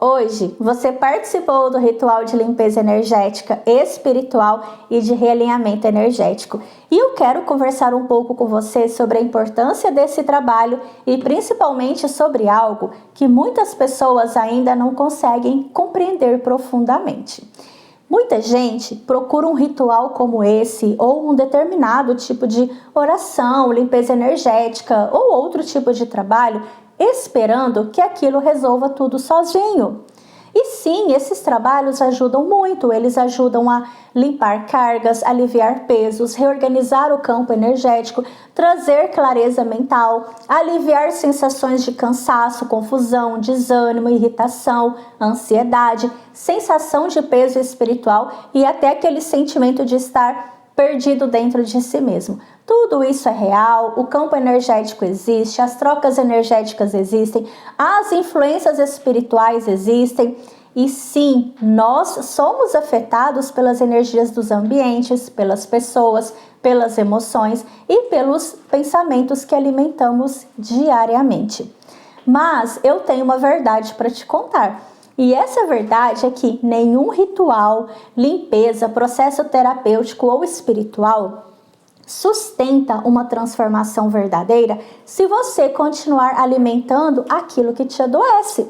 Hoje, você participou do ritual de limpeza energética espiritual e de realinhamento energético. E eu quero conversar um pouco com você sobre a importância desse trabalho e principalmente sobre algo que muitas pessoas ainda não conseguem compreender profundamente. Muita gente procura um ritual como esse ou um determinado tipo de oração, limpeza energética ou outro tipo de trabalho esperando que aquilo resolva tudo sozinho. E sim, esses trabalhos ajudam muito, eles ajudam a limpar cargas, aliviar pesos, reorganizar o campo energético, trazer clareza mental, aliviar sensações de cansaço, confusão, desânimo, irritação, ansiedade, sensação de peso espiritual e até aquele sentimento de estar perdido dentro de si mesmo. Tudo isso é real, o campo energético existe, as trocas energéticas existem, as influências espirituais existem e sim, nós somos afetados pelas energias dos ambientes, pelas pessoas, pelas emoções e pelos pensamentos que alimentamos diariamente. Mas eu tenho uma verdade para te contar. E essa verdade é que nenhum ritual, limpeza, processo terapêutico ou espiritual sustenta uma transformação verdadeira se você continuar alimentando aquilo que te adoece.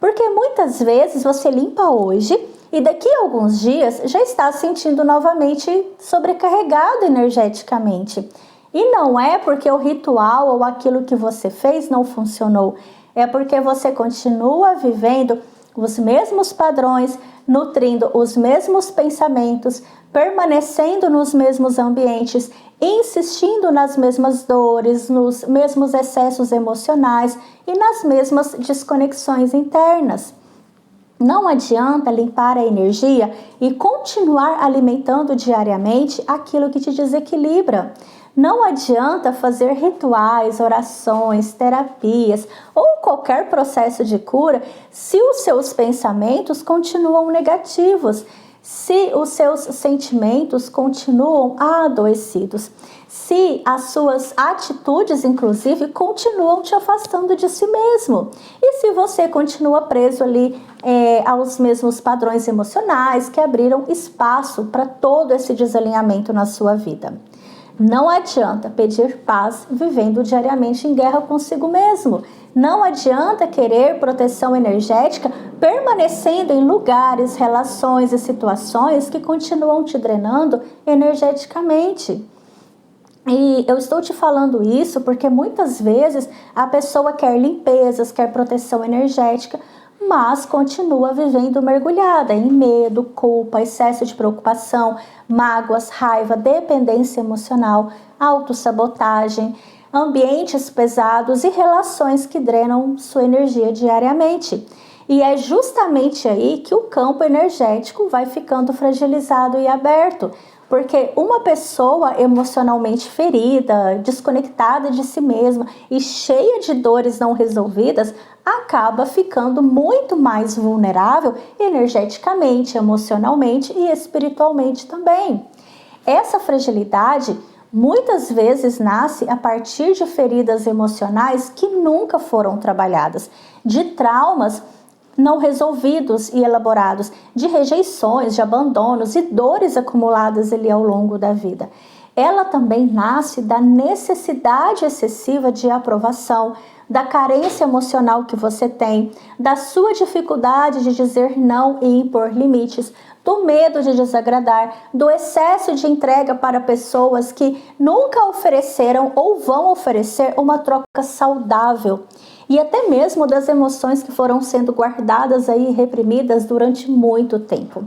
Porque muitas vezes você limpa hoje e daqui a alguns dias já está se sentindo novamente sobrecarregado energeticamente. E não é porque o ritual ou aquilo que você fez não funcionou, é porque você continua vivendo os mesmos padrões, nutrindo os mesmos pensamentos, permanecendo nos mesmos ambientes, insistindo nas mesmas dores, nos mesmos excessos emocionais e nas mesmas desconexões internas. Não adianta limpar a energia e continuar alimentando diariamente aquilo que te desequilibra. Não adianta fazer rituais, orações, terapias ou qualquer processo de cura se os seus pensamentos continuam negativos, se os seus sentimentos continuam adoecidos, se as suas atitudes, inclusive, continuam te afastando de si mesmo e se você continua preso ali aos mesmos padrões emocionais que abriram espaço para todo esse desalinhamento na sua vida. Não adianta pedir paz vivendo diariamente em guerra consigo mesmo. Não adianta querer proteção energética permanecendo em lugares, relações e situações que continuam te drenando energeticamente. E eu estou te falando isso porque muitas vezes a pessoa quer limpezas, quer proteção energética, mas continua vivendo mergulhada em medo, culpa, excesso de preocupação, mágoas, raiva, dependência emocional, autossabotagem, ambientes pesados e relações que drenam sua energia diariamente. E é justamente aí que o campo energético vai ficando fragilizado e aberto, porque uma pessoa emocionalmente ferida, desconectada de si mesma e cheia de dores não resolvidas, acaba ficando muito mais vulnerável energeticamente, emocionalmente e espiritualmente também. Essa fragilidade muitas vezes nasce a partir de feridas emocionais que nunca foram trabalhadas, de traumas não resolvidos e elaborados, de rejeições, de abandonos e dores acumuladas ali ao longo da vida. Ela também nasce da necessidade excessiva de aprovação, da carência emocional que você tem, da sua dificuldade de dizer não e impor limites, do medo de desagradar, do excesso de entrega para pessoas que nunca ofereceram ou vão oferecer uma troca saudável. E até mesmo das emoções que foram sendo guardadas aí e reprimidas durante muito tempo.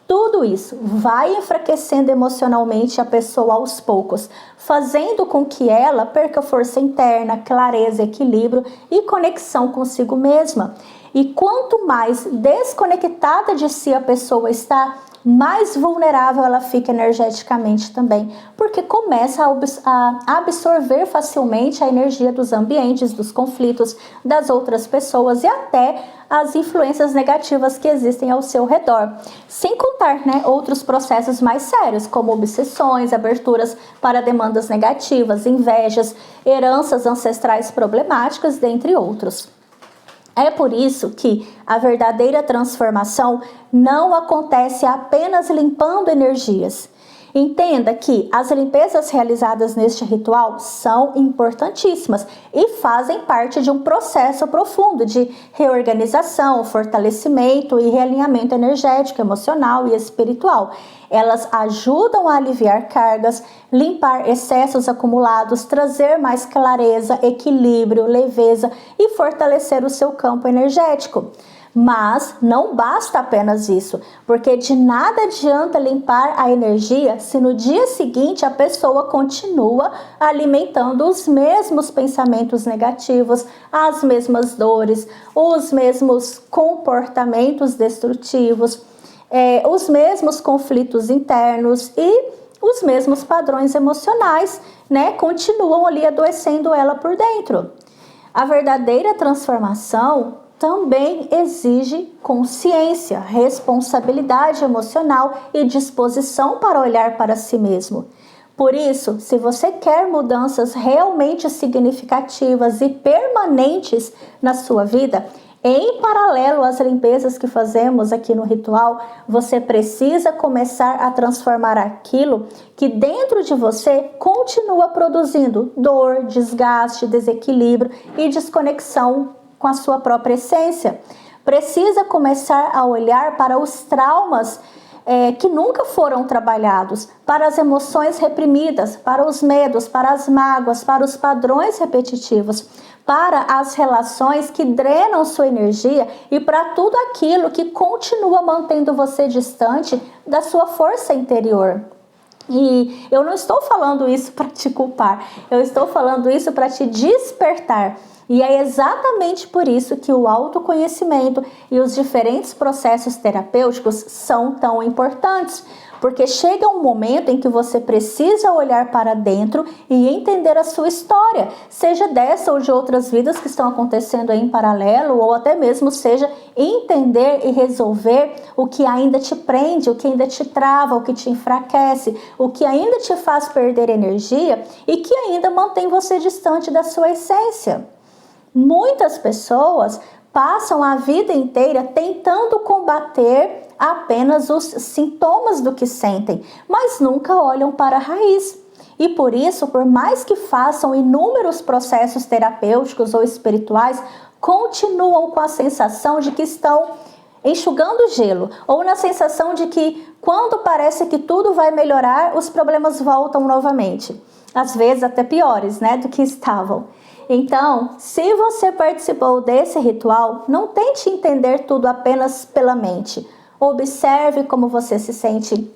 Tudo isso vai enfraquecendo emocionalmente a pessoa aos poucos, fazendo com que ela perca força interna, clareza, equilíbrio e conexão consigo mesma. E quanto mais desconectada de si a pessoa está, mais vulnerável ela fica energeticamente também, porque começa a absorver facilmente a energia dos ambientes, dos conflitos, das outras pessoas e até as influências negativas que existem ao seu redor. Sem contar, outros processos mais sérios, como obsessões, aberturas para demandas negativas, invejas, heranças ancestrais problemáticas, dentre outros. É por isso que a verdadeira transformação não acontece apenas limpando energias. Entenda que as limpezas realizadas neste ritual são importantíssimas e fazem parte de um processo profundo de reorganização, fortalecimento e realinhamento energético, emocional e espiritual. Elas ajudam a aliviar cargas, limpar excessos acumulados, trazer mais clareza, equilíbrio, leveza e fortalecer o seu campo energético. Mas não basta apenas isso, porque de nada adianta limpar a energia se no dia seguinte a pessoa continua alimentando os mesmos pensamentos negativos, as mesmas dores, os mesmos comportamentos destrutivos, os mesmos conflitos internos e os mesmos padrões emocionais, né? Continuam ali adoecendo ela por dentro. A verdadeira transformação também exige consciência, responsabilidade emocional e disposição para olhar para si mesmo. Por isso, se você quer mudanças realmente significativas e permanentes na sua vida, em paralelo às limpezas que fazemos aqui no ritual, você precisa começar a transformar aquilo que dentro de você continua produzindo dor, desgaste, desequilíbrio e desconexão com a sua própria essência. Precisa começar a olhar para os traumas que nunca foram trabalhados, para as emoções reprimidas, para os medos, para as mágoas, para os padrões repetitivos, para as relações que drenam sua energia e para tudo aquilo que continua mantendo você distante da sua força interior. E eu não estou falando isso para te culpar, eu estou falando isso para te despertar. E é exatamente por isso que o autoconhecimento e os diferentes processos terapêuticos são tão importantes, porque chega um momento em que você precisa olhar para dentro e entender a sua história, seja dessa ou de outras vidas que estão acontecendo aí em paralelo, ou até mesmo seja entender e resolver o que ainda te prende, o que ainda te trava, o que te enfraquece, o que ainda te faz perder energia e que ainda mantém você distante da sua essência. Muitas pessoas passam a vida inteira tentando combater apenas os sintomas do que sentem, mas nunca olham para a raiz. E por isso, por mais que façam inúmeros processos terapêuticos ou espirituais, continuam com a sensação de que estão enxugando gelo, ou na sensação de que quando parece que tudo vai melhorar, os problemas voltam novamente. Às vezes até piores, né, do que estavam. Então, se você participou desse ritual, não tente entender tudo apenas pela mente. Observe como você se sente,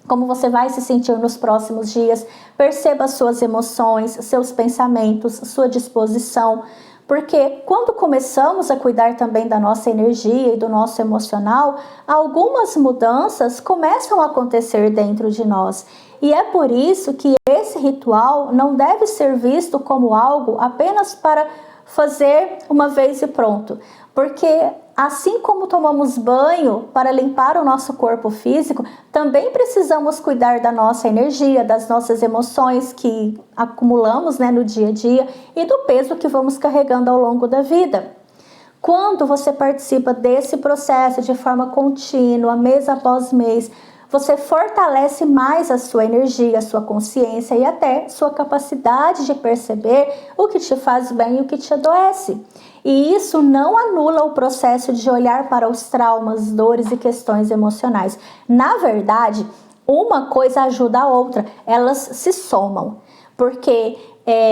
como você vai se sentir nos próximos dias. Perceba suas emoções, seus pensamentos, sua disposição. Porque quando começamos a cuidar também da nossa energia e do nosso emocional, algumas mudanças começam a acontecer dentro de nós. E é por isso que esse ritual não deve ser visto como algo apenas para fazer uma vez e pronto. Porque assim como tomamos banho para limpar o nosso corpo físico, também precisamos cuidar da nossa energia, das nossas emoções que acumulamos, né, no dia a dia e do peso que vamos carregando ao longo da vida. Quando você participa desse processo de forma contínua, mês após mês, você fortalece mais a sua energia, a sua consciência e até sua capacidade de perceber o que te faz bem e o que te adoece. E isso não anula o processo de olhar para os traumas, dores e questões emocionais. Na verdade, uma coisa ajuda a outra, elas se somam. Porque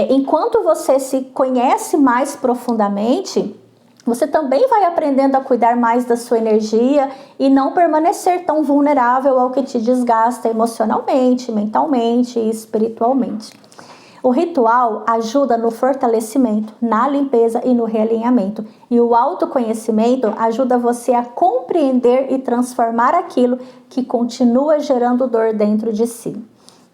enquanto você se conhece mais profundamente, você também vai aprendendo a cuidar mais da sua energia e não permanecer tão vulnerável ao que te desgasta emocionalmente, mentalmente e espiritualmente. O ritual ajuda no fortalecimento, na limpeza e no realinhamento. E o autoconhecimento ajuda você a compreender e transformar aquilo que continua gerando dor dentro de si.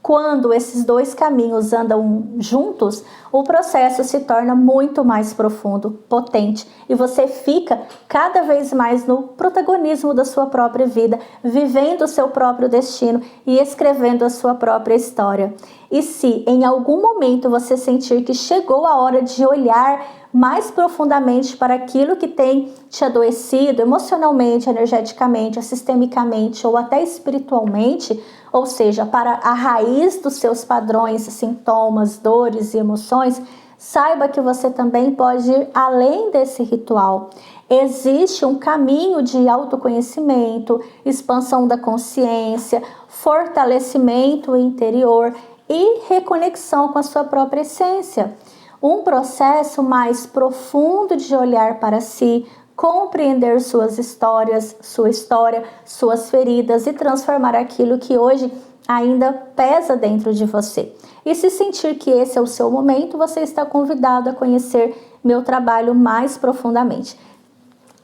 Quando esses dois caminhos andam juntos, o processo se torna muito mais profundo, potente, e você fica cada vez mais no protagonismo da sua própria vida, vivendo o seu próprio destino e escrevendo a sua própria história. E se em algum momento você sentir que chegou a hora de olhar mais profundamente para aquilo que tem te adoecido emocionalmente, energeticamente, sistemicamente ou até espiritualmente, ou seja, para a raiz dos seus padrões, sintomas, dores e emoções, saiba que você também pode ir além desse ritual. Existe um caminho de autoconhecimento, expansão da consciência, fortalecimento interior e reconexão com a sua própria essência. Um processo mais profundo de olhar para si, compreender suas histórias, sua história, suas feridas e transformar aquilo que hoje ainda pesa dentro de você. E se sentir que esse é o seu momento, você está convidado a conhecer meu trabalho mais profundamente.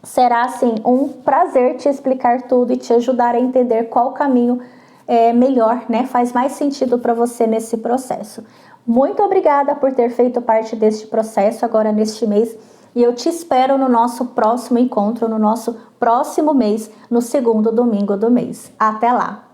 Será, assim, um prazer te explicar tudo e te ajudar a entender qual caminho é melhor, né? Faz mais sentido para você nesse processo. Muito obrigada por ter feito parte deste processo agora neste mês. E eu te espero no nosso próximo encontro, no nosso próximo mês, no segundo domingo do mês. Até lá!